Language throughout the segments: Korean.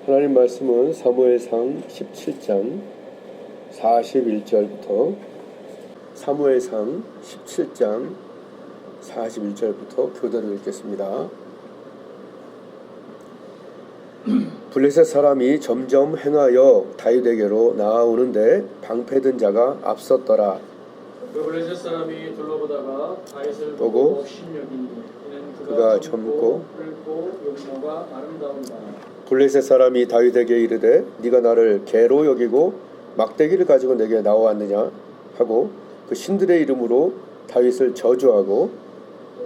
하나님 말씀은 사무엘상 17장 41절부터 사무엘상 17장 41절부터 교대로 읽겠습니다. 블레셋 사람이 점점 행하여 다윗에게로 나아오는데 방패든 자가 앞섰더라. 그 블레셋 사람이 둘러보다가 다윗을 보고 업신여기니 이는 그가 젊고 붉고 용모가 아름다운다. 블레셋 사람이 다윗에게 이르되 네가 나를 개로 여기고 막대기를 가지고 내게 나와왔느냐 하고 그 신들의 이름으로 다윗을 저주하고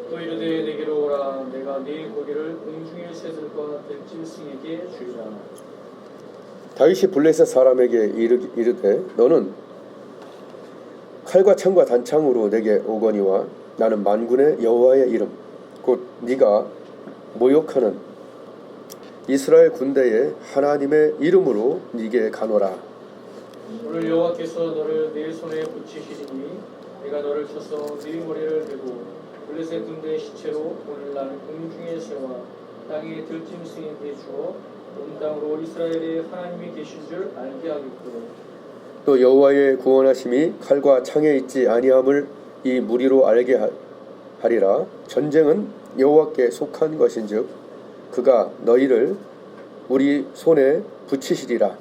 또 이르되 내게로 오라. 내가 네 고기를 공중의 새들과 들짐승에게 주리라. 다윗이 블레셋 사람에게 이르되 너는 칼과 창과 단창으로 내게 오거니와 나는 만군의 여호와의 이름 곧 네가 모욕하는 이스라엘 군대의 하나님의 이름으로 네게 가노라. 오늘 여호와께서 너를 내 손에 붙이시리니 내가 너를 쳐서 네 머리를 베고 블레셋 군대의 시체로 오늘날 공중의 새와 땅의 들짐승에게 주어 온 땅으로 이스라엘의 하나님이 계신 줄 알게 하겠고 또 여호와의 구원하심이 칼과 창에 있지 아니함을 이 무리로 알게 하리라. 전쟁은 여호와께 속한 것인즉 그가 너희를 우리 손에 붙이시리라.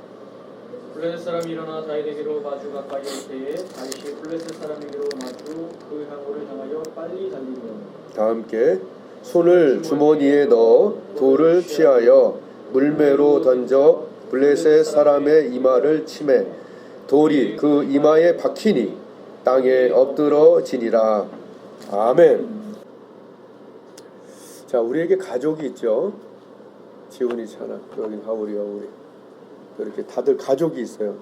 블레셋 사람이 일어나 다윗에게로 마주 가까이 올 때에 다윗이 블레셋 사람에게로 마주 그 향로를 향하여 빨리 달리며 다 함께 손을 주머니에 넣어 돌을 취하여 물매로 던져 블레셋 사람의 이마를 치매 돌이 그 이마에 박히니 땅에 엎드러지니라. 아멘. 자, 우리에게 가족이 있죠. 지훈이, 찬아, 여기 하울이야, 우리 이렇게 다들 가족이 있어요.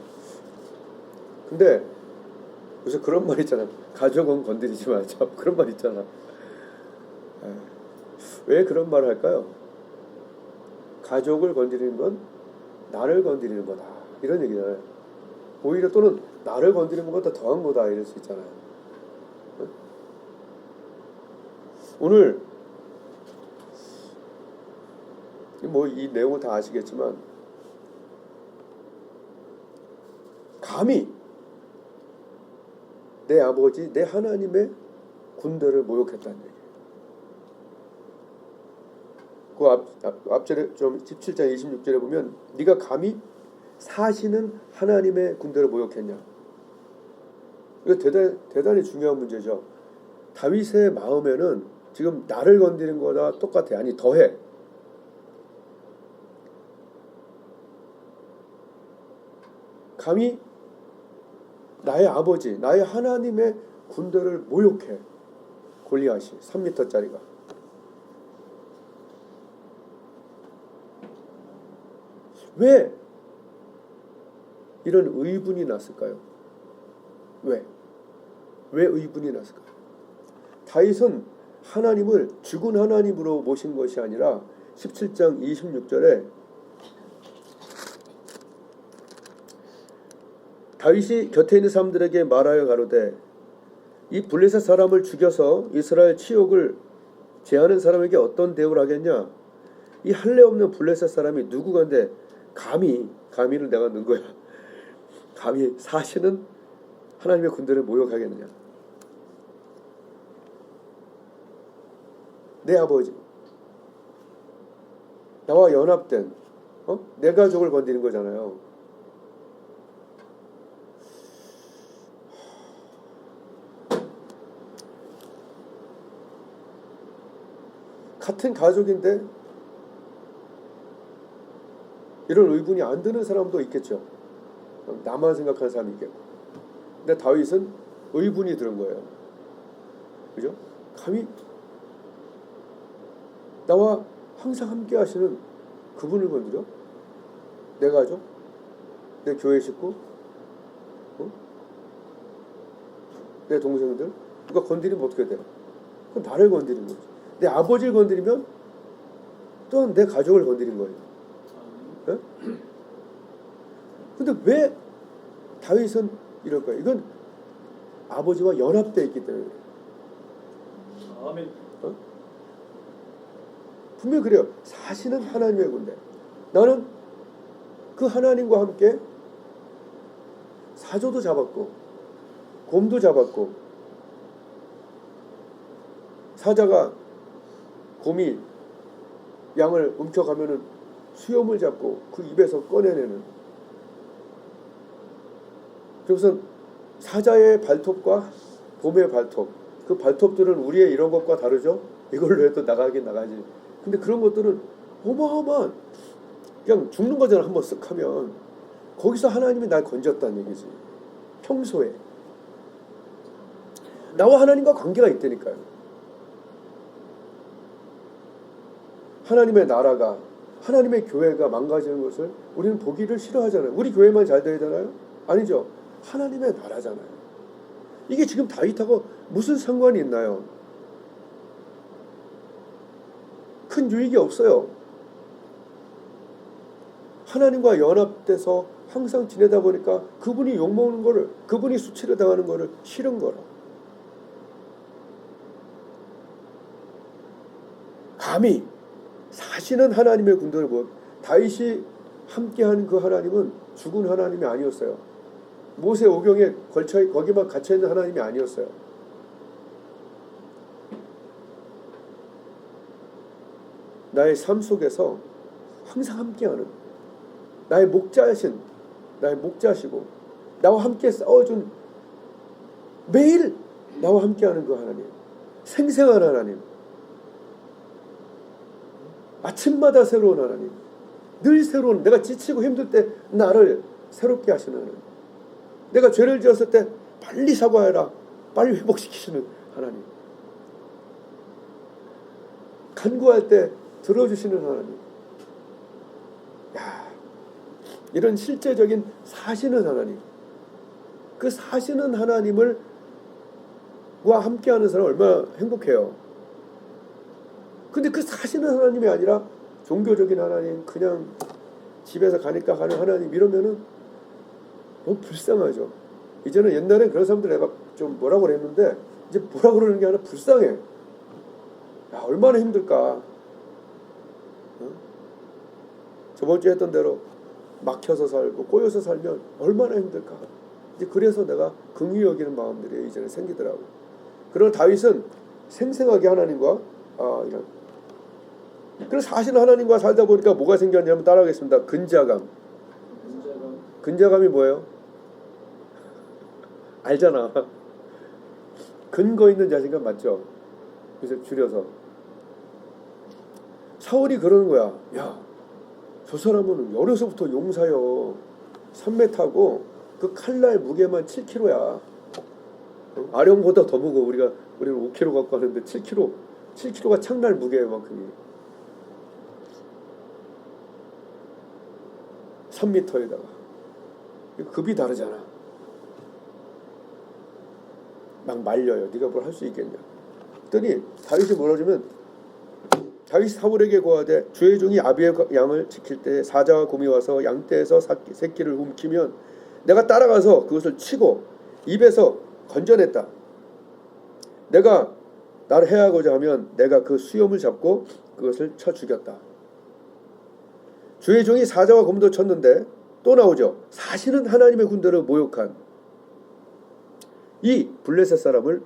근데 요새 그런 말 있잖아. 가족은 건드리지 말자. 그런 말 있잖아. 왜 그런 말을 할까요? 가족을 건드리는 건 나를 건드리는 거다, 이런 얘기잖아요. 오히려 또는 나를 건드리는 것보다 더한 거다, 이럴 수 있잖아요. 오늘 뭐 이 내용을 다 아시겠지만 감히 내 아버지, 내 하나님의 군대를 모욕했다는 얘기예요. 그 앞절에 좀 17장 26절에 보면 네가 감히 사시는 하나님의 군대를 모욕했냐. 이거 대단히 중요한 문제죠. 다윗의 마음에는 지금 나를 건드리는 거다 똑같아. 아니 더해. 감히 나의 아버지, 나의 하나님의 군대를 모욕해. 골리앗이 3m짜리가. 왜 이런 의분이 났을까요? 왜 의분이 났을까요? 다윗은 하나님을 죽은 하나님으로 모신 것이 아니라 17장 26절에 다윗이 곁에 있는 사람들에게 말하여 가로되 이 블레셋 사람을 죽여서 이스라엘 치욕을 제하는 사람에게 어떤 대우를 하겠냐. 이 할례 없는 블레셋 사람이 누구간데 감히를 내가 넣은 거야. 감히 사시는 하나님의 군대를 모욕하겠느냐. 내 아버지, 나와 연합된 내 가족을 건드린 거잖아요. 같은 가족인데 이런 의분이 안 드는 사람도 있겠죠. 나만 생각하는 사람이 있겠고. 근데 다윗은 의분이 드는 거예요. 그죠? 감히 나와 항상 함께 하시는 그분을 건드려? 내 가족? 내 교회 식구? 내 동생들? 누가 건드리면 어떻게 돼? 그건 나를 건드리는 거지. 내 아버지를 건드리면 또한 내 가족을 건드린 거예요. 네? 근데 왜 다윗은 이럴 거예요? 이건 아버지와 연합되어 있기 때문에. 아멘. 분명히 그래요. 사실은 하나님의 군대. 나는 그 하나님과 함께 사조도 잡았고 곰도 잡았고, 사자가 곰이 양을 움켜가면은 수염을 잡고 그 입에서 꺼내내는. 그래서 사자의 발톱과 곰의 발톱, 그 발톱들은 우리의 이런 것과 다르죠. 이걸로 해도 나가긴 나가지. 근데 그런 것들은 어마어마한, 그냥 죽는 거잖아. 한번 쓱 하면. 거기서 하나님이 날 건졌다는 얘기지. 평소에 나와 하나님과 관계가 있다니까요. 하나님의 나라가, 하나님의 교회가 망가지는 것을 우리는 보기를 싫어하잖아요. 우리 교회만 잘 돼야 되나요? 아니죠. 하나님의 나라잖아요. 이게 지금 다윗하고 무슨 상관이 있나요? 큰 유익이 없어요. 하나님과 연합돼서 항상 지내다 보니까 그분이 욕먹는 거를, 그분이 수치를 당하는 거를 싫은 거라. 감히 사시는 하나님의 군대를 보고, 다윗이 함께하는 그 하나님은 죽은 하나님이 아니었어요. 모세 오경에 걸쳐 거기만 갇혀 있는 하나님이 아니었어요. 나의 삶 속에서 항상 함께하는, 나의 목자신, 나의 목자시고 나와 함께 싸워준, 매일 나와 함께하는 그 하나님, 생생한 하나님, 아침마다 새로운 하나님, 늘 새로운, 내가 지치고 힘들 때 나를 새롭게 하시는 하나님, 내가 죄를 지었을 때 빨리 사과해라, 빨리 회복시키시는 하나님, 간구할 때 들어주시는 하나님. 야, 이런 실제적인 사시는 하나님, 그 사시는 하나님을 와 함께하는 사람 얼마나 행복해요. 근데 그 사시는 하나님이 아니라 종교적인 하나님, 그냥 집에서 가니까 가는 하나님, 이러면은 너무 불쌍하죠. 이제는, 옛날엔 그런 사람들 내가 좀 뭐라고 그랬는데 이제 뭐라고 그러는 게 아니라 불쌍해. 야, 얼마나 힘들까. 어? 저번 주에 했던 대로 막혀서 살고 꼬여서 살면 얼마나 힘들까. 이제 그래서 내가 긍휼히 여기는 마음들이 이제는 생기더라고. 그러나 다윗은 생생하게 하나님과 이런, 그래서 사실 하나님과 살다 보니까 뭐가 생겼냐면, 따라하겠습니다. 근자감. 근자감이 뭐예요? 알잖아. 근거 있는 자신감 맞죠? 그래서 줄여서 사울이 그러는 거야. 야, 저 사람은 어려서부터 용사여. 산매 타고 그 칼날 무게만 7kg야. 아령보다 더 무거워. 우리는 5kg 갖고 하는데 7kg가 창날 무게만큼이. 3m에다가 급이 다르잖아. 막 말려요. 네가 뭘 할 수 있겠냐. 그랬더니 다윗이 뭐라 하면, 다윗이 사울에게 고하되 주의 종이 아비의 양을 지킬 때 사자와 곰이 와서 양떼에서 새끼를 움키면 내가 따라가서 그것을 치고 입에서 건져냈다. 내가 나를 해하고자 하면 내가 그 수염을 잡고 그것을 쳐 죽였다. 주의 종이 사자와 곰도 쳤는데 또 나오죠. 사실은 하나님의 군대를 모욕한 이 블레셋 사람을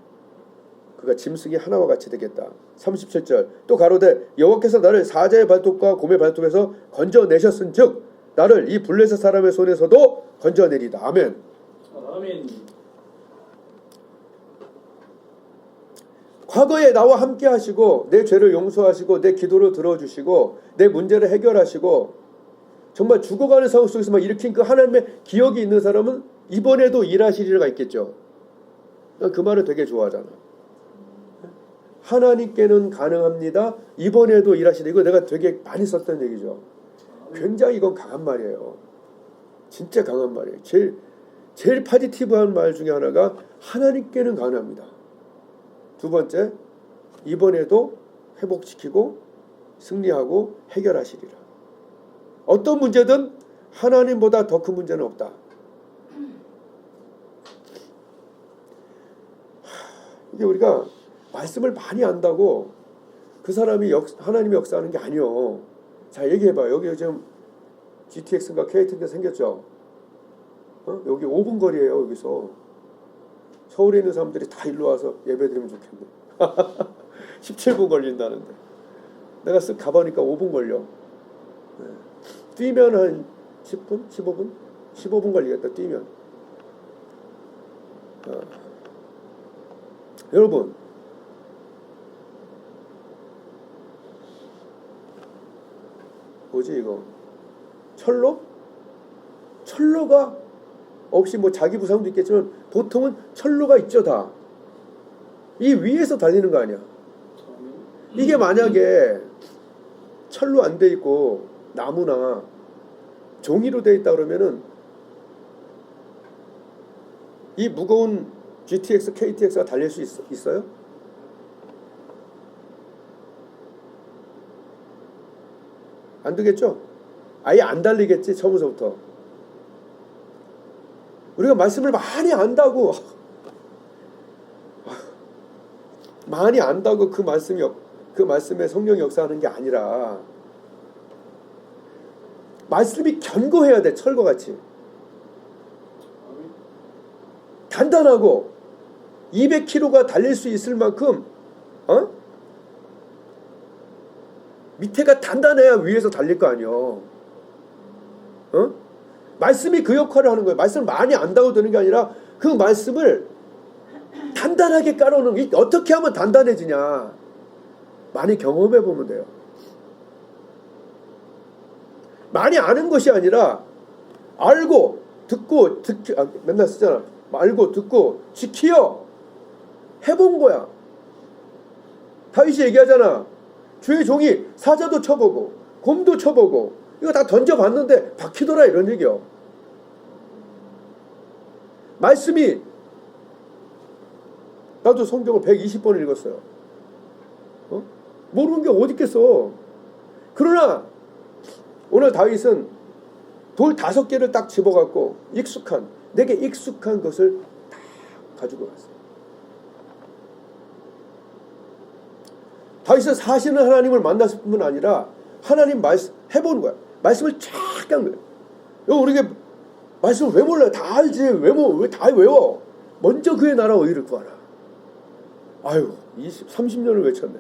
그가 짐승이 하나와 같이 되겠다. 37절 또 가로되 여호와께서 나를 사자의 발톱과 곰의 발톱에서 건져내셨은즉 나를 이 블레셋 사람의 손에서도 건져내리다. 아멘. 아멘. 과거에 나와 함께 하시고 내 죄를 용서하시고 내 기도를 들어주시고 내 문제를 해결하시고 정말 죽어가는 상황 속에서 막 일으킨 그 하나님의 기억이 있는 사람은 이번에도 일하시리가 있겠죠. 그 말을 되게 좋아하잖아. 하나님께는 가능합니다. 이번에도 일하시리. 이거 내가 되게 많이 썼던 얘기죠. 굉장히 이건 강한 말이에요. 진짜 강한 말이에요. 제일 파지티브한 말 중에 하나가 하나님께는 가능합니다. 두 번째, 이번에도 회복시키고 승리하고 해결하시리라. 어떤 문제든 하나님보다 더 큰 문제는 없다. 이게 우리가 말씀을 많이 안다고 그 사람이 하나님의 역사하는 게 아니요. 자, 얘기해봐요. 여기 지금 GTX가 KTX가 생겼죠. 여기 5분 거리예요. 여기서 서울에 있는 사람들이 다 일로 와서 예배드리면 좋겠네. 17분 걸린다는데 내가 쓱 가보니까 5분 걸려. 네. 뛰면 한 10분? 15분? 15분 걸리겠다. 뛰면. 여러분, 뭐지 이거? 철로? 철로가 없이 뭐 자기 부상도 있겠지만 보통은 철로가 있죠. 다 이 위에서 달리는 거 아니야. 이게 만약에 철로 안 돼 있고 나무나 종이로 돼 있다 그러면은 이 무거운 GTX, KTX가 달릴 수 있어요? 안 되겠죠? 아예 안 달리겠지, 처음부터. 우리가 말씀을 많이 안다고 그 말씀에 성령이 역사하는 게 아니라 말씀이 견고해야 돼. 철과 같이 단단하고 200km가 달릴 수 있을 만큼 밑에가 단단해야 위에서 달릴 거 아니요. 말씀이 그 역할을 하는 거예요. 말씀을 많이 안다고 되는 게 아니라 그 말씀을 단단하게 깔아놓는. 어떻게 하면 단단해지냐? 많이 경험해 보면 돼요. 많이 아는 것이 아니라 알고 듣고 맨날 쓰잖아. 알고 듣고 지키어 해본 거야. 다윗이 얘기하잖아. 주의 종이 사자도 쳐보고 곰도 쳐보고 이거 다 던져봤는데 박히더라, 이런 얘기요. 말씀이, 나도 성경을 120번을 읽었어요. 모르는 게 어디 있겠어. 그러나 오늘 다윗은 돌 5개를 딱 집어갖고 내게 익숙한 것을 다 가지고 왔어요. 다윗은 사시는 하나님을 만났을 뿐만 아니라 하나님 말씀 해보는 거야. 말씀을 쫙 깐 거야. 우리가 말씀을 왜 몰라요? 다 알지. 왜 다 외워? 먼저 그의 나라와 의를 구하라. 아유, 30년을 외쳤네.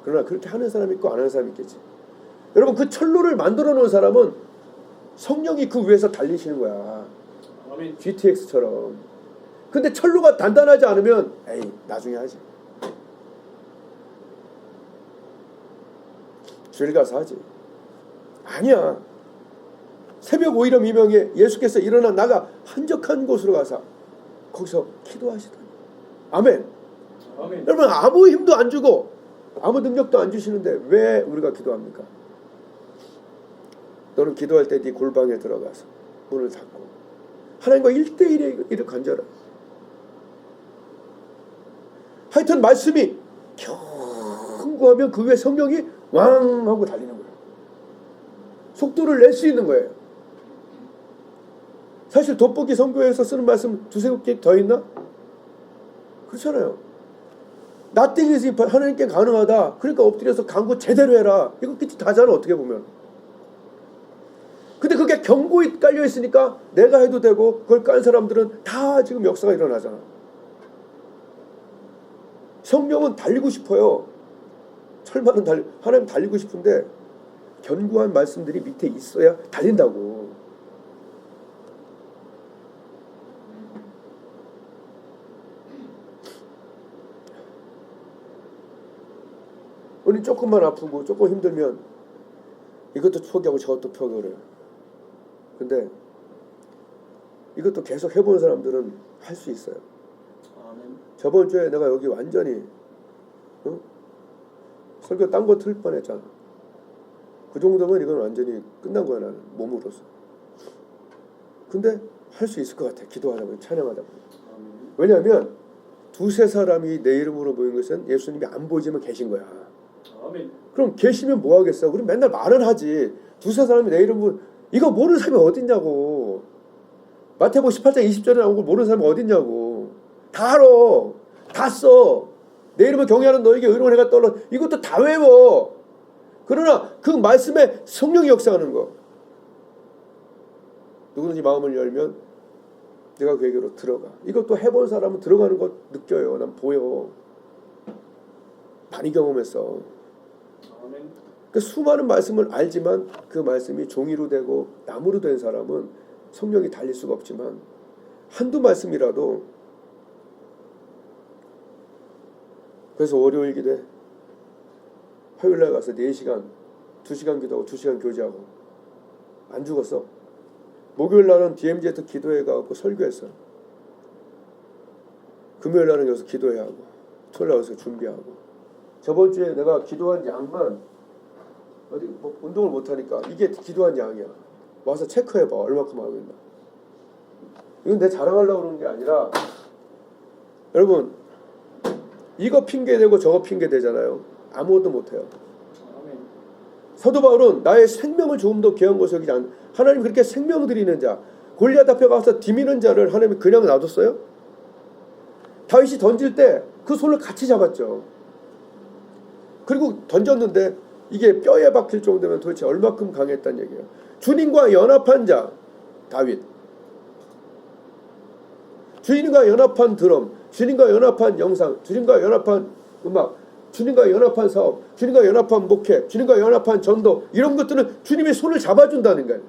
그러나 그렇게 하는 사람이 있고 안 하는 사람이 있겠지. 여러분, 그 철로를 만들어 놓은 사람은 성령이 그 위에서 달리시는 거야. 아멘. GTX처럼. 근데 철로가 단단하지 않으면 에이, 나중에 하지. 주일 가서 하지. 아니야. 새벽 오이름 이명에 예수께서 일어나 나가 한적한 곳으로 가서 거기서 기도하시더니. 아멘. 아멘. 여러분, 아무 힘도 안 주고 아무 능력도 안 주시는데 왜 우리가 기도합니까? 너는 기도할 때 네 골방에 들어가서 문을 닫고 하나님과 1대1의 일을 간절하. 하여튼 말씀이 견고하면 그 위에 성령이 왕 하고 달리는 거예요. 속도를 낼 수 있는 거예요. 사실 돋보기 선교에서 쓰는 말씀 2-3개 더 있나? 그렇잖아요. Nothing is impossible. 하나님께 가능하다. 그러니까 엎드려서 간구 제대로 해라. 이거 끝이 다잖아, 어떻게 보면. 근데 그게 견고히 깔려 있으니까 내가 해도 되고 그걸 깐 사람들은 다 지금 역사가 일어나잖아. 성령은 달리고 싶어요. 철만은 하나님 달리고 싶은데 견고한 말씀들이 밑에 있어야 달린다고. 우리 조금만 아프고 조금 힘들면 이것도 포기하고 저것도 포기를 해요. 근데 이것도 계속 해보는 사람들은 할 수 있어요. 아멘. 저번 주에 내가 여기 완전히 설교 딴 거 틀 뻔했잖아. 그 정도면 이건 완전히 끝난 거야, 나는 몸으로서. 근데 할 수 있을 것 같아. 기도하다 보면, 찬양하다 보면. 왜냐하면 2-3 사람이 내 이름으로 모인 것은 예수님이 안 보이지만 계신 거야. 아멘. 그럼 계시면 뭐 하겠어? 우리 맨날 말은 하지. 2-3 사람이 내 이름으로, 이거 모르는 사람이 어딨냐고. 마태복음 18장 20절에 나온 걸 모르는 사람이 어딨냐고. 다 알아. 다 써. 내 이름을 경외하는 너에게 의로운 해가 떠올라. 이것도 다 외워. 그러나 그 말씀에 성령이 역사하는 거. 누구든지 마음을 열면 내가 그에게로 들어가. 이것도 해본 사람은 들어가는 거 느껴요. 난 보여. 많이 경험했어. 아멘. 그 수많은 말씀을 알지만 그 말씀이 종이로 되고 나무로 된 사람은 성령이 달릴 수가 없지만 한두 말씀이라도. 그래서 월요일 기도에 화요일날 가서 4시간 2시간 기도하고 2시간 교제하고 안 죽었어. 목요일날은 DMZ에서 기도회 가고 설교했어. 금요일날은 여기서 기도회 하고 토요일날 여기서 준비하고. 저번 주에 내가 기도한 양만 어디 뭐 운동을 못하니까 이게 기도한 양이야. 와서 체크해봐. 얼마큼 하고 있나. 이건 내 자랑하려고 그러는 게 아니라 여러분 이거 핑계대고 저거 핑계대잖아요. 아무것도 못해요. 아멘. 사도 바울은 나의 생명을 조금 더 귀한 것을 여기지 않. 하나님 그렇게 생명 드리는 자, 골리앗 앞에 가서 디미는 자를 하나님이 그냥 놔뒀어요? 다윗이 던질 때 그 손을 같이 잡았죠. 그리고 던졌는데 이게 뼈에 박힐 정도면 도대체 얼마큼 강했단 얘기예요. 주님과 연합한 자 다윗, 주님과 연합한 드럼, 주님과 연합한 영상, 주님과 연합한 음악, 주님과 연합한 사업, 주님과 연합한 목회, 주님과 연합한 전도, 이런 것들은 주님이 손을 잡아준다는 거예요.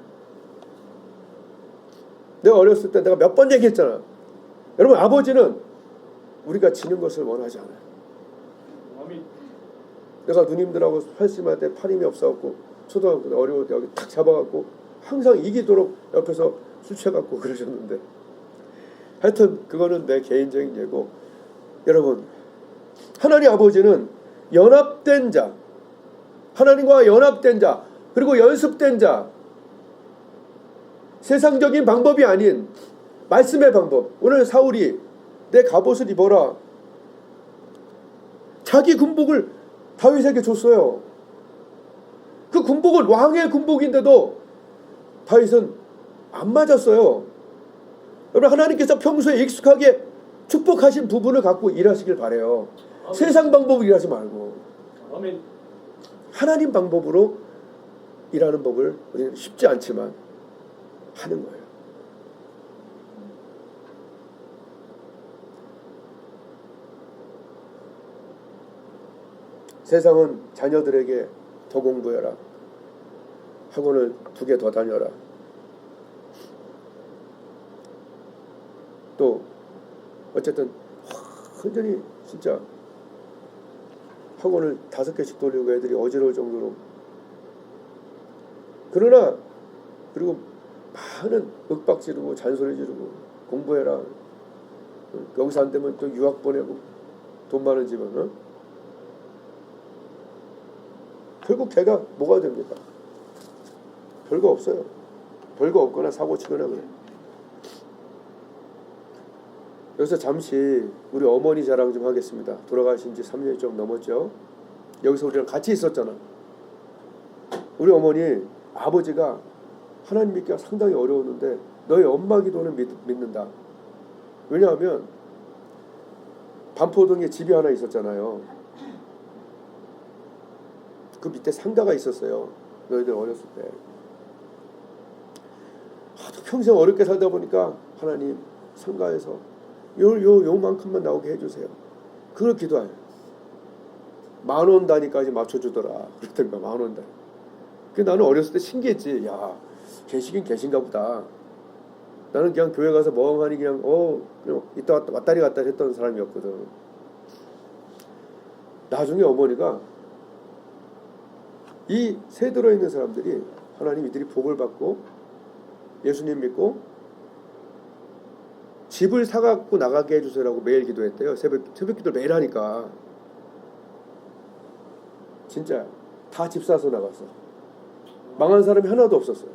내가 어렸을 때 내가 몇 번 얘기했잖아. 여러분 아버지는 우리가 지는 것을 원하지 않아요. 아멘. 내가 누님들하고 팔심할 때 팔 힘이 없어갖고 초등학교 때 어려울 때 여기 탁 잡아갖고 항상 이기도록 옆에서 술 취해갖고 그러셨는데 하여튼 그거는 내 개인적인 예고. 여러분 하나님 아버지는 연합된 자, 하나님과 연합된 자, 그리고 연습된 자, 세상적인 방법이 아닌 말씀의 방법. 오늘 사울이 내 갑옷을 입어라. 자기 군복을 다윗에게 줬어요. 그 군복은 왕의 군복인데도 다윗은 안 맞았어요. 여러분 하나님께서 평소에 익숙하게 축복하신 부분을 갖고 일하시길 바래요. 아멘. 세상 방법으로 일하지 말고 아멘. 하나님 방법으로 일하는 법을 우리는 쉽지 않지만 하는 거예요. 세상은 자녀들에게 더 공부해라. 학원을 2개 더 다녀라. 또 어쨌든 완전히 진짜 학원을 5개씩 돌리고 애들이 어지러울 정도로. 그러나 그리고 많은 윽박 지르고 잔소리 지르고 공부해라. 여기서 안 되면 또 유학 보내고 돈 많은 집은 어? 결국 걔가 뭐가 됩니까? 별거 없어요. 별거 없거나 사고 치거나 그래. 여기서 잠시 우리 어머니 자랑 좀 하겠습니다. 돌아가신 지 3년이 좀 넘었죠. 여기서 우리랑 같이 있었잖아. 우리 어머니 아버지가 하나님 믿기가 상당히 어려웠는데 너희 엄마 기도는 믿는다. 왜냐하면 반포동에 집이 하나 있었잖아요. 그 밑에 상가가 있었어요. 너희들 어렸을 때. 하도 평생 어렵게 살다 보니까 하나님 상가에서 요만큼만 나오게 해주세요. 그걸 기도해요. 10,000원 단위까지 맞춰주더라. 그랬던가 10,000원 단위. 그 나는 어렸을 때 신기했지. 야, 계시긴 계신가 보다. 나는 그냥 교회 가서 멍하니 그냥 이따 왔다리 갔다리 했던 사람이었거든. 나중에 어머니가 이 새 들어있는 사람들이 하나님 이들이 복을 받고 예수님 믿고 집을 사갖고 나가게 해주세요라고 매일 기도했대요. 새벽 기도를 매일 하니까 진짜 다 집 사서 나갔어. 망한 사람이 하나도 없었어요.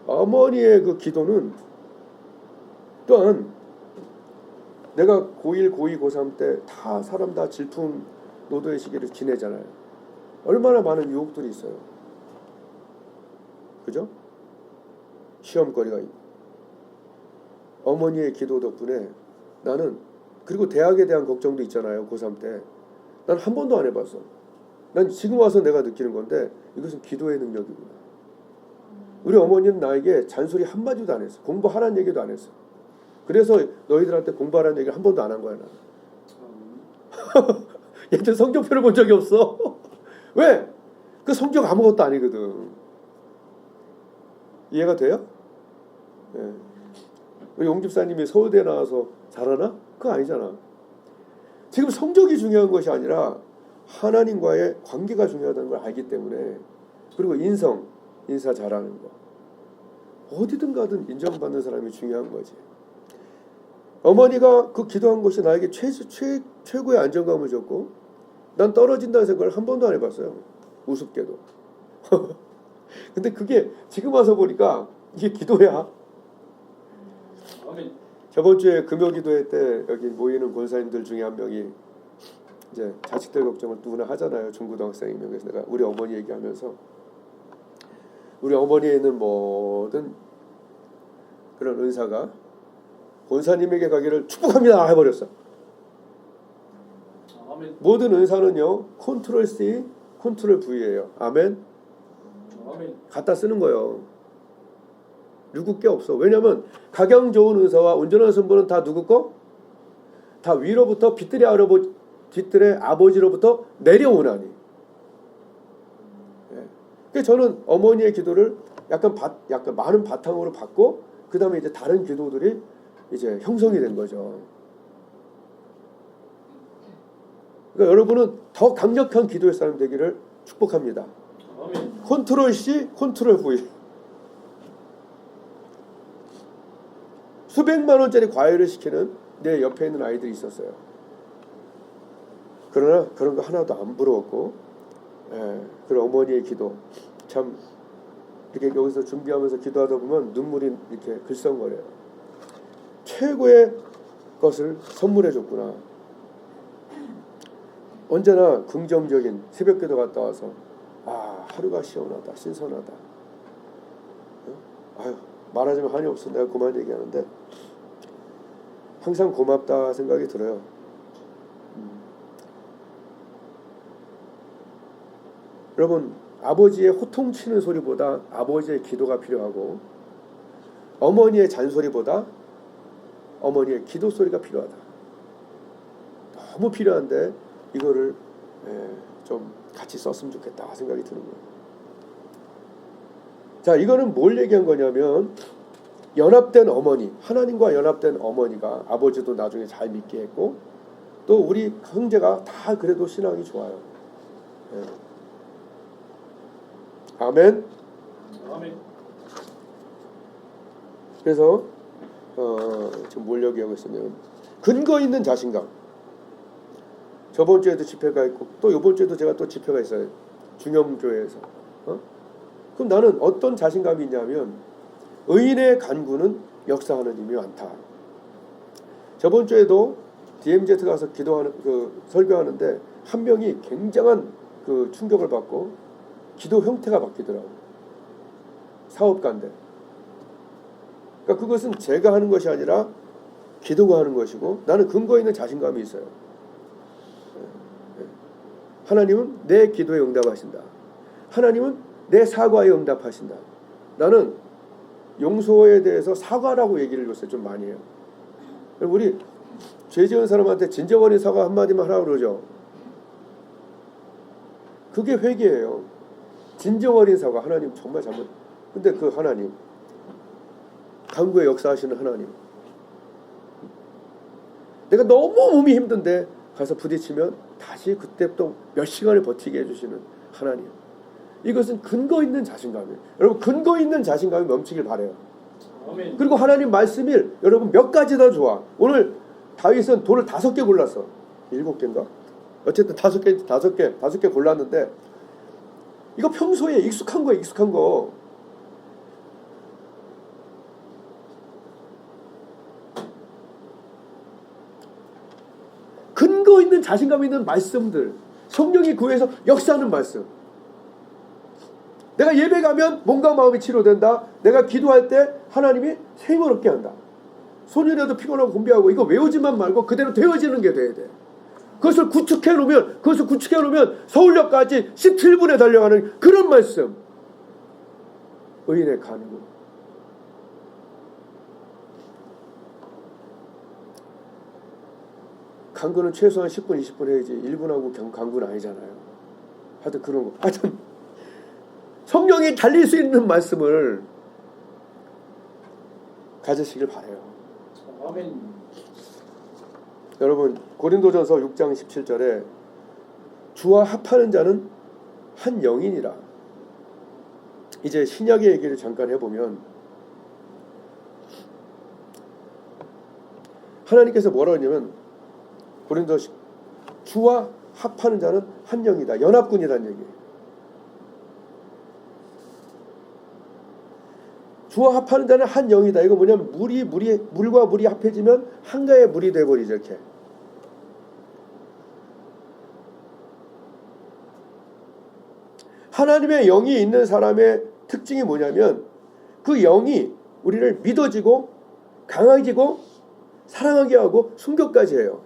어머니의 그 기도는 또한 내가 고1, 고2, 고3 때 다 사람 다 질풍 노도의 시기를 지내잖아요. 얼마나 많은 유혹들이 있어요. 그죠? 시험거리가 있고. 어머니의 기도 덕분에 나는 그리고 대학에 대한 걱정도 있잖아요. 고3 때. 난 한 번도 안 해봤어. 난 지금 와서 내가 느끼는 건데 이것은 기도의 능력이구나. 우리 어머니는 나에게 잔소리 한마디도 안 했어. 공부하라는 얘기도 안 했어. 그래서 너희들한테 공부하라는 얘기를 한 번도 안 한 거야 나는. 얘들 성적표를 본 적이 없어. 왜? 그 성적 아무것도 아니거든. 이해가 돼요? 네. 우리 용 집사님이 서울대 나와서 잘하나? 그거 아니잖아. 지금 성적이 중요한 것이 아니라 하나님과의 관계가 중요하다는 걸 알기 때문에, 그리고 인사 잘하는 거, 어디든 가든 인정받는 사람이 중요한 거지. 어머니가 그 기도한 것이 나에게 최고의 안정감을 줬고, 난 떨어진다는 생각을 한 번도 안 해봤어요. 우습게도. 근데 그게 지금 와서 보니까 이게 기도야. 아멘. 저번 주에 금요기도회 때 여기 모이는 권사님들 중에 한 명이 이제 자식들 걱정을 누구나 하잖아요. 중고등학생이면. 그래서 내가 우리 어머니 얘기하면서, 우리 어머니에 있는 모든 그런 은사가 권사님에게 가기를 축복합니다 해버렸어. 아멘. 모든 은사는요, 컨트롤 C, 컨트롤 V예요. 아멘. 아멘. 갖다 쓰는 거예요. 누구 게 없어. 왜냐면 가경 좋은 은사와 온전한 선보는 다 누구 거? 다 위로부터 빛들의 아버지로부터 내려오나니. 예. 그래서 저는 어머니의 기도를 약간 많은 바탕으로 받고, 그 다음에 이제 다른 기도들이 이제 형성이 된 거죠. 그러니까 여러분은 더 강력한 기도의 사람 되기를 축복합니다. 아멘. 컨트롤 C, 컨트롤 V. 수백만 원짜리 과외를 시키는 내 옆에 있는 아이들이 있었어요. 그러나 그런 거 하나도 안 부러웠고, 그런 어머니의 기도, 참 이렇게 여기서 준비하면서 기도하다 보면 눈물이 이렇게 글썽거려요. 최고의 것을 선물해 줬구나. 언제나 긍정적인 새벽기도 갔다 와서, 아, 하루가 시원하다, 신선하다. 아유, 말하자면 한이 없어. 내가 그만 얘기하는데 항상 고맙다 생각이 들어요. 여러분, 아버지의 호통치는 소리보다 아버지의 기도가 필요하고, 어머니의 잔소리보다 어머니의 기도 소리가 필요하다. 너무 필요한데 이거를 좀 같이 썼으면 좋겠다 생각이 드는 거예요. 자, 이거는 뭘 얘기한 거냐면, 연합된 어머니, 하나님과 연합된 어머니가 아버지도 나중에 잘 믿게 했고, 또 우리 형제가 다 그래도 신앙이 좋아요. 아멘. 아멘. 그래서 지금 뭘 얘기하고 있으면, 근거 있는 자신감. 저번 주에도 집회가 있고, 또 이번 주에도 제가 또 집회가 있어요. 중형교회에서. 그럼 나는 어떤 자신감이 있냐면, 의인의 간구는 역사하는 힘이 많다. 저번 주에도 DMZ 가서 기도하는 설교하는데 한 명이 굉장한 충격을 받고 기도 형태가 바뀌더라고. 사업가인데. 그러니까 그것은 제가 하는 것이 아니라 기도가 하는 것이고, 나는 근거 있는 자신감이 있어요. 하나님은 내 기도에 응답하신다. 하나님은 내 사과에 응답하신다. 나는 용서에 대해서 사과라고 얘기를 요새 좀 많이 해요. 우리 죄 지은 사람한테 진정어린 사과 한마디만 하라고 그러죠. 그게 회개예요. 진정어린 사과. 하나님 정말 잘못. 근데 그 하나님, 강구에 역사하시는 하나님, 내가 너무 몸이 힘든데 가서 부딪히면 다시 그때 또 몇 시간을 버티게 해주시는 하나님. 이것은 근거 있는 자신감이에요. 여러분, 근거 있는 자신감이 넘치길 바라요. 아멘. 그리고 하나님 말씀이 여러분 몇 가지 다 좋아. 오늘 다윗은 돌을 5개 골랐어. 7개인가? 어쨌든 5개 골랐는데, 이거 평소에 익숙한 거예요. 익숙한 거. 근거 있는 자신감 있는 말씀들, 성령이 그 위에서 역사하는 말씀. 내가 예배 가면 몸과 마음이 치료된다. 내가 기도할 때 하나님이 생을 얻게 한다. 소년이라도 피곤하고 공부하고 이거 외우지만 말고 그대로 되어지는 게 돼야 돼. 그것을 구축해 놓으면 서울역까지 17분에 달려가는 그런 말씀. 의인의 간구. 간구는 최소한 10분, 20분 해야지 1분하고 간구는 아니잖아요. 하여튼 그런 거. 하여튼 성령이 달릴 수 있는 말씀을 가지시길 바라요. 아멘. 여러분 고린도전서 6장 17절에 주와 합하는 자는 한 영이니라. 이제 신약의 얘기를 잠깐 해보면 하나님께서 뭐라고 했냐면 고린도 주와 합하는 자는 한 영이다. 연합군이라는 얘기예요. 주와 합하는 자는 한 영이다. 이거 뭐냐면 물과 물이 합해지면 한가의 물이 되어버리죠. 이렇게. 하나님의 영이 있는 사람의 특징이 뭐냐면 그 영이 우리를 믿어지고 강해지고 사랑하게 하고 순교까지 해요.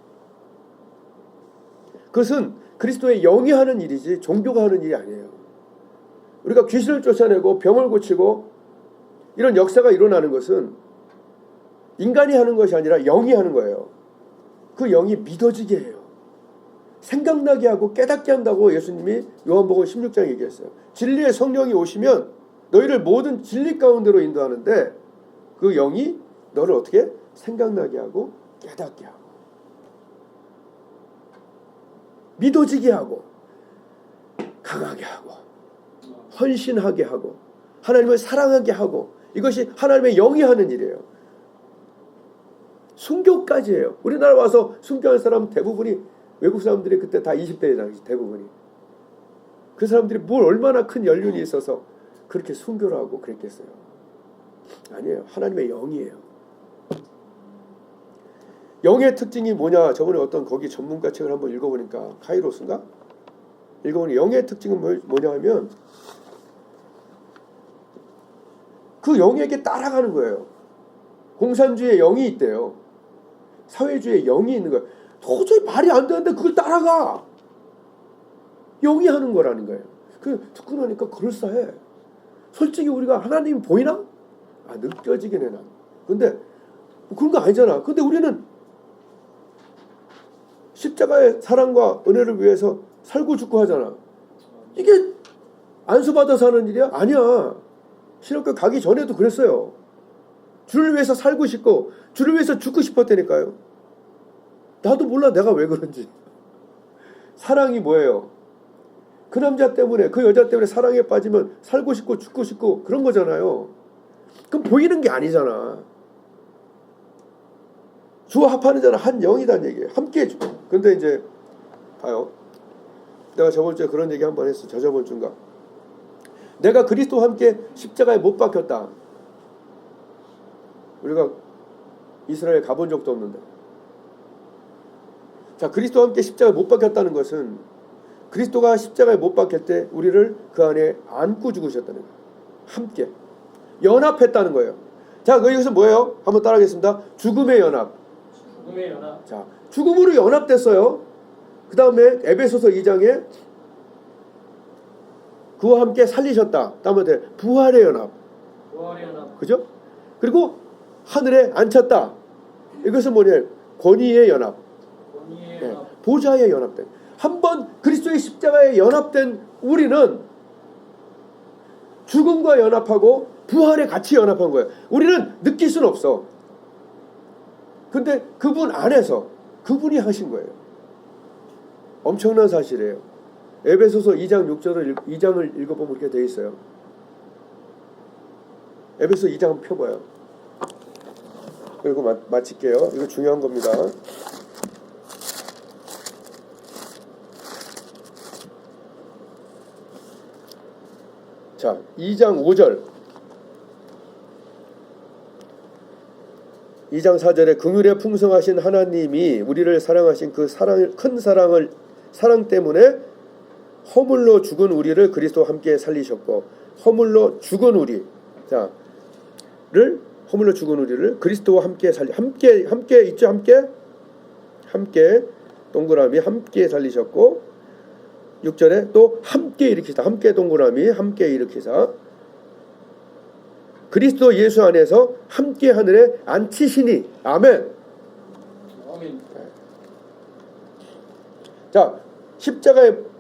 그것은 그리스도의 영이 하는 일이지 종교가 하는 일이 아니에요. 우리가 귀신을 쫓아내고 병을 고치고 이런 역사가 일어나는 것은 인간이 하는 것이 아니라 영이 하는 거예요. 그 영이 믿어지게 해요. 생각나게 하고 깨닫게 한다고 예수님이 요한복음 16장에 얘기했어요. 진리의 성령이 오시면 너희를 모든 진리 가운데로 인도하는데 그 영이 너를 어떻게 생각나게 하고 깨닫게 하고 믿어지게 하고 강하게 하고 헌신하게 하고 하나님을 사랑하게 하고 이것이 하나님의 영이 하는 일이에요. 순교까지 해요. 우리나라 와서 순교한 사람 대부분이 외국 사람들이 그때 다 20대잖아요. 대부분이. 그 사람들이 뭘 얼마나 큰 연륜이 있어서 그렇게 순교를 하고 그랬겠어요. 아니에요. 하나님의 영이에요. 영의 특징이 뭐냐? 저번에 어떤 거기 전문가 책을 한번 읽어보니까 카이로스인가? 읽어보니 영의 특징은 뭐냐 하면 그 영에게 따라가는 거예요. 공산주의의 영이 있대요. 사회주의의 영이 있는 거예요. 도저히 말이 안 되는데 그걸 따라가. 영이 하는 거라는 거예요. 그 듣고 나니까 그럴싸해. 솔직히 우리가 하나님 보이나? 아, 느껴지긴 해 난. 근데 그런 거 아니잖아. 근데 우리는 십자가의 사랑과 은혜를 위해서 살고 죽고 하잖아. 이게 안수받아서 하는 일이야? 아니야. 신학교 가기 전에도 그랬어요. 주를 위해서 살고 싶고 주를 위해서 죽고 싶었다니까요. 나도 몰라 내가 왜 그런지. 사랑이 뭐예요? 그 남자 때문에 그 여자 때문에 사랑에 빠지면 살고 싶고 죽고 싶고 그런 거잖아요. 그럼 보이는 게 아니잖아. 주와 합하는 자는 한 영이다는 얘기예요. 함께 해주고. 근데 이제 봐요. 내가 저번 주에 그런 얘기 한번 했어. 저번 주인가. 내가 그리스도와 함께 십자가에 못 박혔다. 우리가 이스라엘 가본 적도 없는데. 자, 그리스도와 함께 십자가에 못 박혔다는 것은 그리스도가 십자가에 못 박힐 때 우리를 그 안에 안고 죽으셨다는 거예요. 함께. 연합했다는 거예요. 자, 여기서 뭐예요? 한번 따라하겠습니다. 죽음의 연합. 죽음의 연합. 자, 죽음으로 연합됐어요. 그 다음에 에베소서 2장에 그와 함께 살리셨다. 다음에 부활의 연합. 부활의 연합. 그죠? 그리고 하늘에 앉혔다. 이것은 뭐냐? 권위의 연합. 권위의 네. 연합. 보좌의 연합된. 한번 그리스도의 십자가에 연합된 우리는 죽음과 연합하고 부활에 같이 연합한 거예요. 우리는 느낄 수는 없어. 근데 그분 안에서 그분이 하신 거예요. 엄청난 사실이에요. 에베소서 2장 2장을 읽어보면 이렇게 되어 있어요. 에베소 2장 한번 펴봐요. 그리고 마칠게요. 이거 중요한 겁니다. 자, 2장 5절 2장 4절에 긍휼에 풍성하신 하나님이 우리를 사랑하신 그 큰 사랑 때문에 허물로 죽은 우리를 그리스도와 함께 살리셨고 허물로 죽은 우리를 그리스도와 함께 함께 있죠. 함께 동그라미 함께 살리셨고 6절에 또 함께 일으키사 함께 동그라미 함께 일으키사 그리스도 예수 안에서 함께 하늘에 앉히시니 아멘. 아멘. 자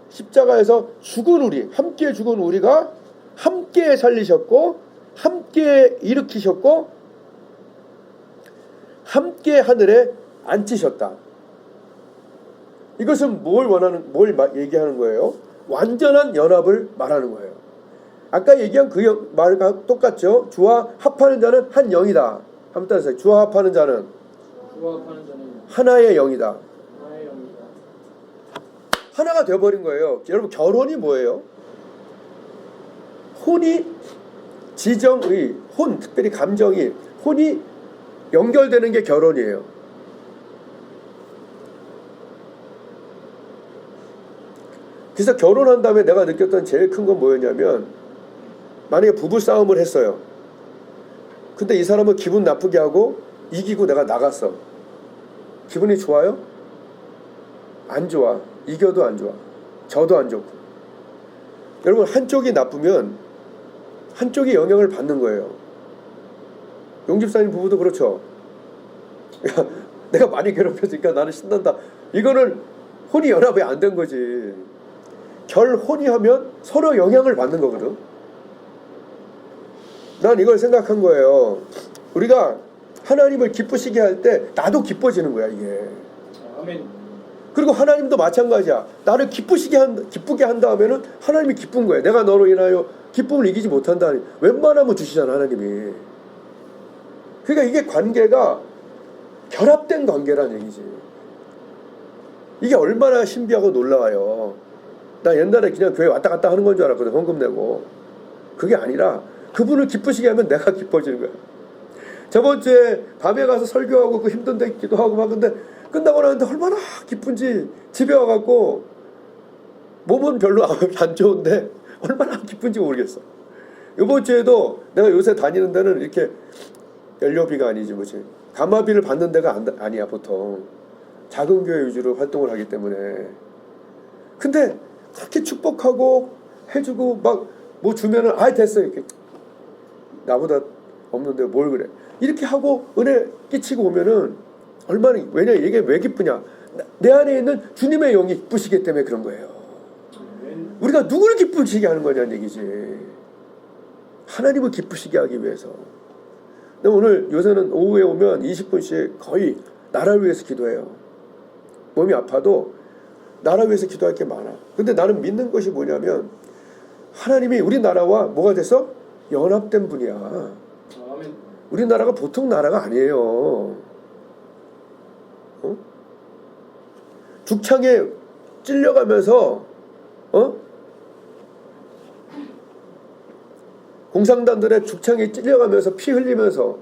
십자가에서 죽은 우리 함께 죽은 우리가 함께 살리셨고 함께 일으키셨고 함께 하늘에 앉히셨다. 이것은 뭘 얘기하는 거예요? 완전한 연합을 말하는 거예요. 아까 얘기한 그 말과 똑같죠? 주와 합하는 자는 한 영이다. 한번 따라서 주와 합하는 자는 하나의 영이다. 하나가 되어버린 거예요. 여러분 결혼이 뭐예요? 혼이 지정의 혼 특별히 감정이 혼이 연결되는 게 결혼이에요. 그래서 결혼한 다음에 내가 느꼈던 제일 큰 건 뭐였냐면 만약에 부부싸움을 했어요. 근데 이 사람은 기분 나쁘게 하고 이기고 내가 나갔어. 기분이 좋아요? 안 좋아. 이겨도 안 좋아. 져도 안 좋고. 여러분 한쪽이 나쁘면 한쪽이 영향을 받는 거예요. 용집사님 부부도 그렇죠. 야, 내가 많이 괴롭혀지니까 나는 신난다. 이거는 혼이 연합이 안 된 거지. 결혼이 하면 서로 영향을 받는 거거든. 난 이걸 생각한 거예요. 우리가 하나님을 기쁘시게 할 때 나도 기뻐지는 거야 이게. 아멘. 그리고 하나님도 마찬가지야. 나를 기쁘게 한 다음에는 하나님이 기쁜 거야. 내가 너로 인하여 기쁨을 이기지 못한다니. 웬만하면 주시잖아 하나님이. 그러니까 이게 관계가 결합된 관계란 얘기지. 이게 얼마나 신비하고 놀라워요. 나 옛날에 그냥 교회 왔다 갔다 하는 건 줄 알았거든. 헌금 내고. 그게 아니라 그분을 기쁘시게 하면 내가 기뻐지는 거야. 저번 주에 밤에 가서 설교하고 그 힘든데 기도하고 막 근데 끝나고 나는데 얼마나 기쁜지 집에 와갖고 몸은 별로 안 좋은데 얼마나 기쁜지 모르겠어. 이번 주에도 내가 요새 다니는 데는 이렇게 연료비가 아니지 뭐지 가마비를 받는 데가 아니야 보통. 작은 교회 위주로 활동을 하기 때문에. 근데 그렇게 축복하고 해주고 막 뭐 주면은 아이 됐어 이렇게 나보다 없는데 뭘 그래 이렇게 하고 은혜 끼치고 오면은 얼마나 왜냐 이게 왜 기쁘냐 내 안에 있는 주님의 영이 기쁘시기 때문에 그런 거예요. 우리가 누구를 기쁘시게 하는 거냐는 얘기지. 하나님을 기쁘시게 하기 위해서. 근데 오늘 요새는 오후에 오면 20분씩 거의 나라를 위해서 기도해요. 몸이 아파도 나라 위해서 기도할 게 많아. 근데 나는 믿는 것이 뭐냐면 하나님이 우리나라와 뭐가 돼서 연합된 분이야. 아멘. 우리나라가 보통 나라가 아니에요. 어? 죽창에 찔려가면서 공산당들의 죽창에 찔려가면서 피 흘리면서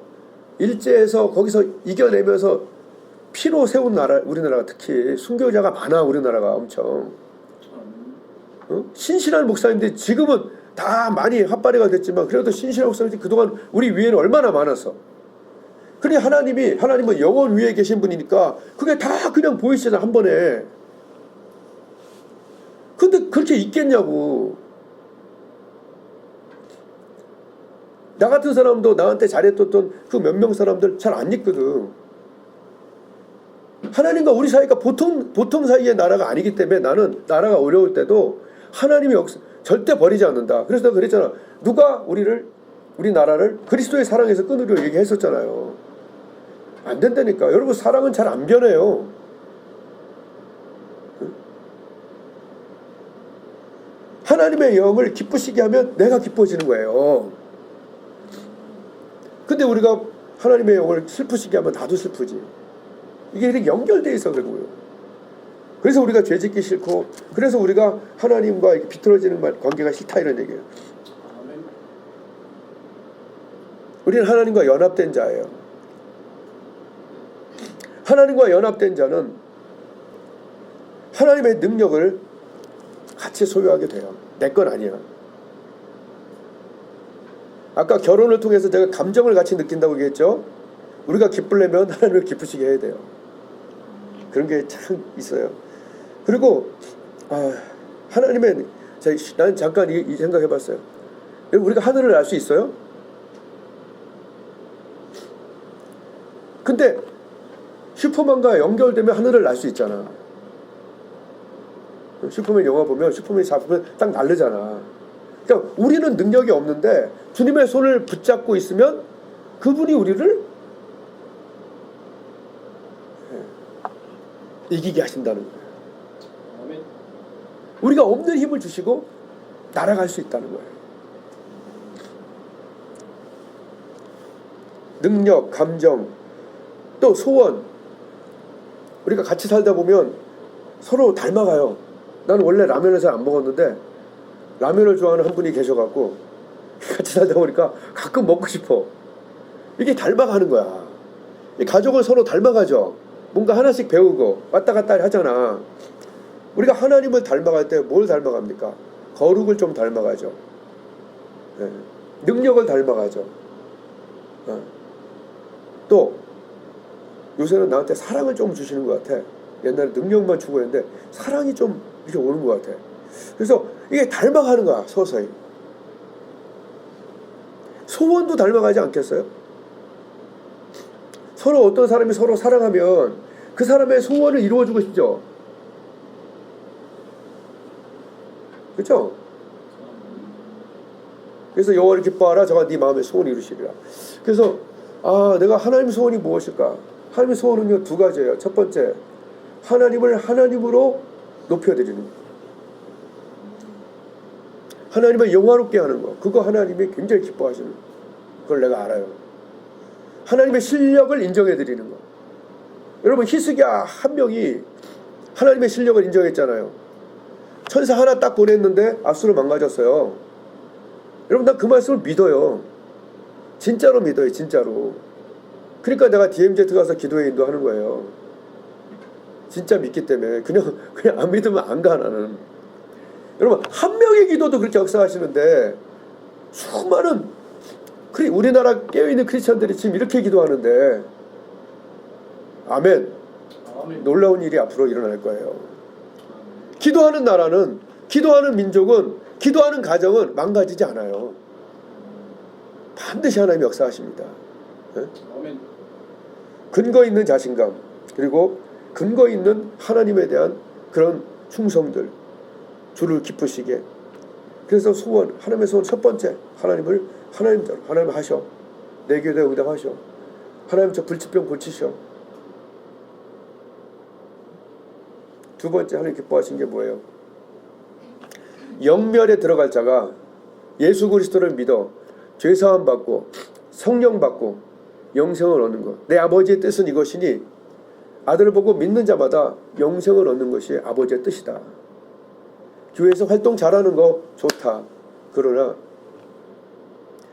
일제에서 거기서 이겨내면서 피로 세운 나라 우리나라가 특히 순교자가 많아. 우리나라가 엄청 신실한 목사님들이 지금은 다 많이 핫바리가 됐지만 그래도 신실한 목사님들이 그동안 우리 위에는 얼마나 많았어. 그러니 하나님은 영원 위에 계신 분이니까 그게 다 그냥 보이시잖아 한 번에. 근데 그렇게 있겠냐고. 나 같은 사람도 나한테 잘했던 그 몇 명 사람들 잘 안 있거든. 하나님과 우리 사이가 보통 사이의 나라가 아니기 때문에 나는 나라가 어려울 때도 하나님이 절대 버리지 않는다. 그래서 내가 그랬잖아. 누가 우리 나라를 그리스도의 사랑에서 끊으려 얘기했었잖아요. 안 된다니까. 여러분 사랑은 잘 안 변해요. 하나님의 영을 기쁘시게 하면 내가 기뻐지는 거예요. 근데 우리가 하나님의 영을 슬프시게 하면 나도 슬프지. 이게 이렇게 연결되어 있어 결국은. 그래서 우리가 죄짓기 싫고 그래서 우리가 하나님과 비틀어지는 관계가 싫다 이런 얘기예요. 우리는 하나님과 연합된 자예요. 하나님과 연합된 자는 하나님의 능력을 같이 소유하게 돼요. 내 건 아니야. 아까 결혼을 통해서 제가 감정을 같이 느낀다고 얘기했죠. 우리가 기쁘려면 하나님을 기쁘시게 해야 돼요. 그런 게 참 있어요. 그리고 하나님의 난 잠깐 이 생각해봤어요. 우리가 하늘을 날 수 있어요? 근데 슈퍼맨과 연결되면 하늘을 날 수 있잖아. 슈퍼맨 영화 보면 슈퍼맨이 잡으면 딱 날르잖아. 그러니까 우리는 능력이 없는데 주님의 손을 붙잡고 있으면 그분이 우리를 이기게 하신다는 거예요. 우리가 없는 힘을 주시고 날아갈 수 있다는 거예요. 능력, 감정, 또 소원. 우리가 같이 살다 보면 서로 닮아가요. 나는 원래 라면을 잘 안 먹었는데 라면을 좋아하는 한 분이 계셔갖고 같이 살다 보니까 가끔 먹고 싶어. 이게 닮아가는 거야. 이 가족을 서로 닮아가죠. 뭔가 하나씩 배우고 왔다 갔다 하잖아. 우리가 하나님을 닮아갈 때 뭘 닮아갑니까? 거룩을 좀 닮아가죠. 네. 능력을 닮아가죠. 또 요새는 나한테 사랑을 좀 주시는 것 같아. 옛날에 능력만 추구했는데 사랑이 좀 이렇게 오는 것 같아. 그래서 이게 닮아가는 거야. 서서히. 소원도 닮아가지 않겠어요? 서로 어떤 사람이 서로 사랑하면 그 사람의 소원을 이루어주고 싶죠. 그렇죠? 그래서 여호와를 기뻐하라. 저가 네 마음의 소원을 이루시리라. 그래서 내가 하나님의 소원이 무엇일까? 하나님의 소원은요, 두 가지예요. 첫 번째, 하나님을 하나님으로 높여드리는 거. 하나님을 영화롭게 하는 거. 그거 하나님이 굉장히 기뻐하시는 거. 그걸 내가 알아요. 하나님의 실력을 인정해드리는 거. 여러분, 히스기야 한 명이 하나님의 실력을 인정했잖아요. 천사 하나 딱 보냈는데 압수를 망가졌어요. 여러분, 난 그 말씀을 믿어요. 진짜로 믿어요. 진짜로. 그러니까 내가 DMZ 가서 기도회 인도하는 거예요. 진짜 믿기 때문에. 그냥 안 믿으면 안 가, 나는. 여러분, 한 명의 기도도 그렇게 역사하시는데 수많은 우리나라 깨어있는 크리스천들이 지금 이렇게 기도하는데, 아멘. 놀라운 일이 앞으로 일어날 거예요. 기도하는 나라는, 기도하는 민족은, 기도하는 가정은 망가지지 않아요. 반드시 하나님이 역사하십니다. 네? 근거 있는 자신감, 그리고 근거 있는 하나님에 대한 그런 충성들, 주를 기쁘시게. 그래서 소원, 하나님의 소원 첫 번째, 하나님 하셔. 내 기도에 응답하셔. 하나님 저 불치병 고치셔. 두 번째, 하나님 기뻐하신 게 뭐예요? 영면에 들어갈 자가 예수 그리스도를 믿어 죄사함 받고 성령 받고 영생을 얻는 것. 내 아버지의 뜻은 이것이니 아들을 보고 믿는 자마다 영생을 얻는 것이 아버지의 뜻이다. 교회에서 활동 잘하는 거 좋다. 그러나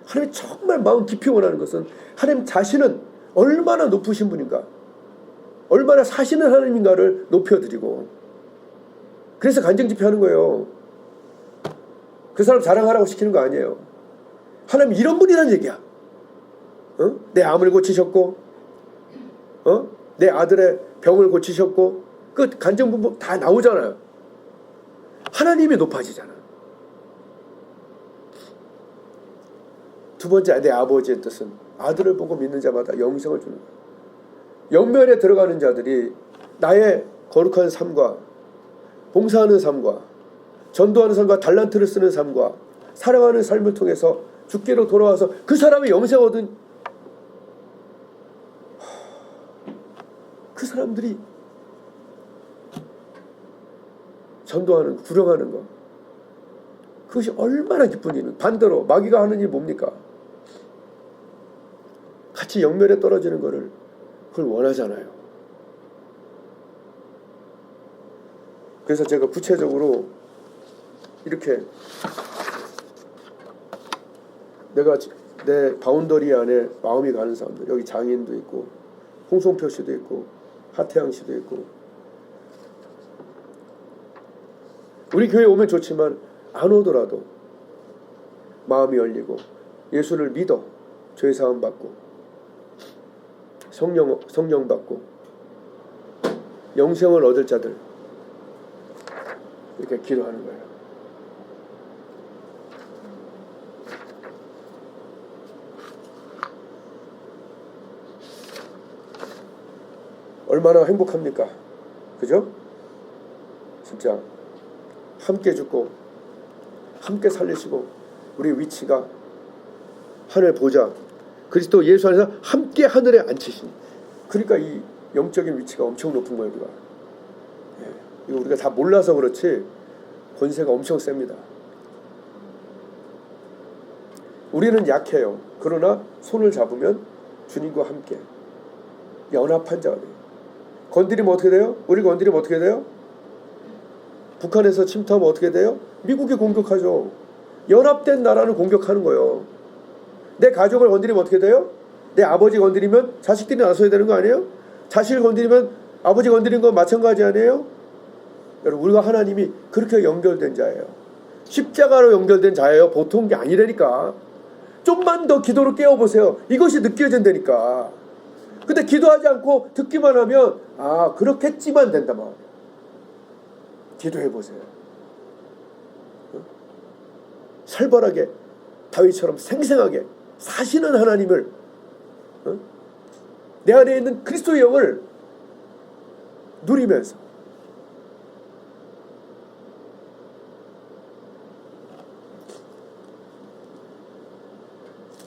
하나님 정말 마음 깊이 원하는 것은 하나님 자신은 얼마나 높으신 분인가, 얼마나 사시는 하나님인가를 높여드리고, 그래서 간증집회하는 거예요. 그 사람 자랑하라고 시키는 거 아니에요. 하나님 이런 분이란 얘기야. 내 암을 고치셨고, 내 아들의 병을 고치셨고, 그 간증부 다 나오잖아요. 하나님이 높아지잖아. 두 번째, 내 아버지의 뜻은 아들을 보고 믿는 자마다 영생을 주는 거야. 영면에 들어가는 자들이 나의 거룩한 삶과 봉사하는 삶과 전도하는 삶과 달란트를 쓰는 삶과 사랑하는 삶을 통해서 주께로 돌아와서 그 사람의 영생 얻은 그 사람들이 전도하는, 구령하는 것, 그것이 얼마나 기쁜 일은. 반대로 마귀가 하는 일이 뭡니까? 같이 영면에 떨어지는 거를, 그걸 원하잖아요. 그래서 제가 구체적으로 이렇게 내가 내 바운더리 안에 마음이 가는 사람들, 여기 장인도 있고 홍성표 씨도 있고 하태양 씨도 있고, 우리 교회 오면 좋지만 안 오더라도 마음이 열리고 예수를 믿어 죄사함 받고 성령 받고 영생을 얻을 자들, 이렇게 기도하는 거예요. 얼마나 행복합니까? 그죠? 진짜 함께 죽고 함께 살리시고 우리 위치가 하늘 보좌 그리스도 예수 안에서 함께 하늘에 앉히신, 그러니까 이 영적인 위치가 엄청 높은 거예요. 우리가 이거 우리가 다 몰라서 그렇지 권세가 엄청 셉니다. 우리는 약해요. 그러나 손을 잡으면 주님과 함께 연합한 자가 돼요. 건드리면 어떻게 돼요? 우리가 건드리면 어떻게 돼요? 북한에서 침투하면 어떻게 돼요? 미국이 공격하죠. 연합된 나라는 공격하는 거예요. 내 가족을 건드리면 어떻게 돼요? 내 아버지 건드리면 자식들이 나서야 되는 거 아니에요? 자식을 건드리면 아버지 건드린 건 마찬가지 아니에요? 여러분, 우리가 하나님이 그렇게 연결된 자예요. 십자가로 연결된 자예요. 보통 게 아니라니까. 좀만 더 기도로 깨워보세요. 이것이 느껴진다니까. 근데 기도하지 않고 듣기만 하면 아 그렇겠지만 된다 말. 기도해보세요. 살벌하게 다윗처럼 생생하게 사시는 하나님을, 내 안에 있는 그리스도의 영을 누리면서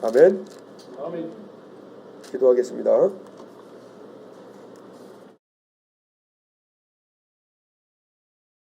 아멘. 아멘. 기도하겠습니다.